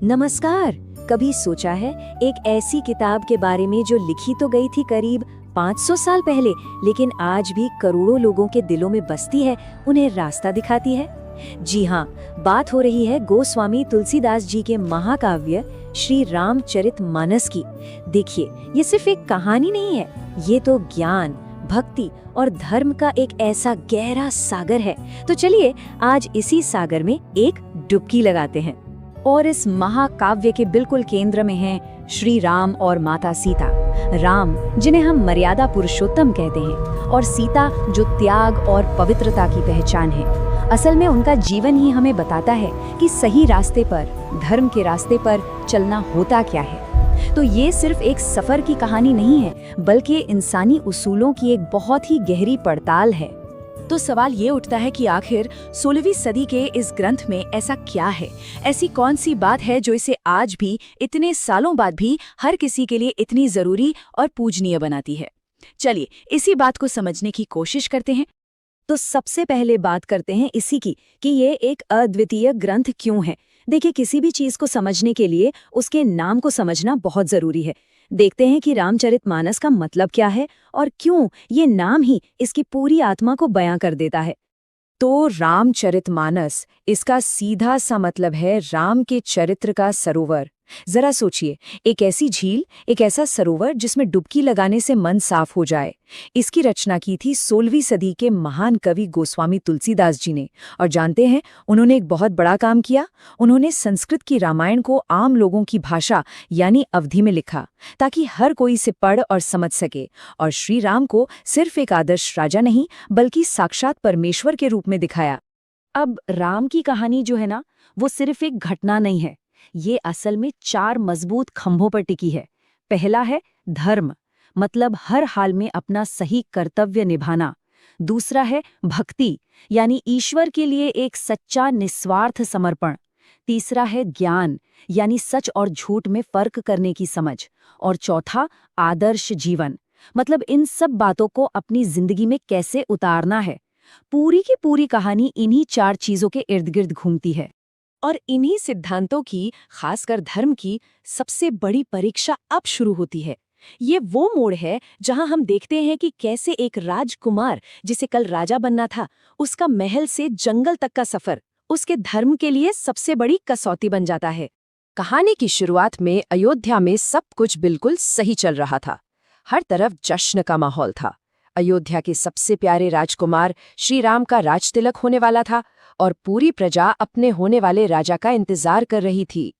नमस्कार। कभी सोचा है एक ऐसी किताब के बारे में जो लिखी तो गई थी करीब 500 साल पहले, लेकिन आज भी करोड़ों लोगों के दिलों में बसती है, उन्हें रास्ता दिखाती है। जी हाँ, बात हो रही है गोस्वामी तुलसीदास जी के महाकाव्य श्री रामचरितमानस की। देखिए, ये सिर्फ एक कहानी नहीं है, ये तो ज्ञान, भक्ति और धर्म का एक ऐसा गहरा सागर है। तो चलिए आज इसी सागर में एक डुबकी लगाते हैं। और इस महाकाव्य के बिल्कुल केंद्र में हैं श्री राम और माता सीता। राम, जिन्हें हम मर्यादा पुरुषोत्तम कहते हैं, और सीता, जो त्याग और पवित्रता की पहचान है। असल में उनका जीवन ही हमें बताता है कि सही रास्ते पर, धर्म के रास्ते पर चलना होता क्या है। तो ये सिर्फ एक सफर की कहानी नहीं है, बल्कि इंसानी उसूलों की एक बहुत ही गहरी पड़ताल है। तो सवाल ये उठता है कि आखिर 16वीं सदी के इस ग्रंथ में ऐसा क्या है, ऐसी कौन सी बात है जो इसे आज भी, इतने सालों बाद भी हर किसी के लिए इतनी जरूरी और पूजनीय बनाती है। चलिए इसी बात को समझने की कोशिश करते हैं। तो सबसे पहले बात करते हैं इसी की कि ये एक अद्वितीय ग्रंथ क्यों है। देखिए, किसी भी चीज को समझने के लिए उसके नाम को समझना बहुत जरूरी है। देखते हैं कि रामचरितमानस का मतलब क्या है और क्यों ये नाम ही इसकी पूरी आत्मा को बयां कर देता है। तो रामचरितमानस, इसका सीधा सा मतलब है राम के चरित्र का सरोवर। जरा सोचिए, एक ऐसी झील, एक ऐसा सरोवर जिसमें डुबकी लगाने से मन साफ हो जाए। इसकी रचना की थी 16वीं सदी के महान कवि गोस्वामी तुलसीदास जी ने। और जानते हैं, उन्होंने एक बहुत बड़ा काम किया। उन्होंने संस्कृत की रामायण को आम लोगों की भाषा यानी अवधी में लिखा, ताकि हर कोई इसे पढ़ और समझ सके। और श्री राम को सिर्फ एक आदर्श राजा नहीं, बल्कि साक्षात परमेश्वर के रूप में दिखाया। अब राम की कहानी जो है ना, वो सिर्फ एक घटना नहीं है, ये असल में 4 मजबूत खंभों पर टिकी है। पहला है धर्म, मतलब हर हाल में अपना सही कर्तव्य निभाना। दूसरा है भक्ति, यानी ईश्वर के लिए एक सच्चा निस्वार्थ समर्पण। तीसरा है ज्ञान, यानी सच और झूठ में फर्क करने की समझ। और चौथा आदर्श जीवन, मतलब इन सब बातों को अपनी जिंदगी में कैसे उतारना है। पूरी की पूरी कहानी इन्हीं 4 चीजों के इर्द गिर्द घूमती है। और इन्हीं सिद्धांतों की, खासकर धर्म की, सबसे बड़ी परीक्षा अब शुरू होती है। ये वो मोड़ है जहां हम देखते हैं कि कैसे एक राजकुमार, जिसे कल राजा बनना था, उसका महल से जंगल तक का सफर उसके धर्म के लिए सबसे बड़ी कसौटी बन जाता है। कहानी की शुरुआत में अयोध्या में सब कुछ बिल्कुल सही चल रहा था। हर तरफ जश्न का माहौल था। अयोध्या के सबसे प्यारे राजकुमार श्री राम का राजतिलक होने वाला था और पूरी प्रजा अपने होने वाले राजा का इंतजार कर रही थी।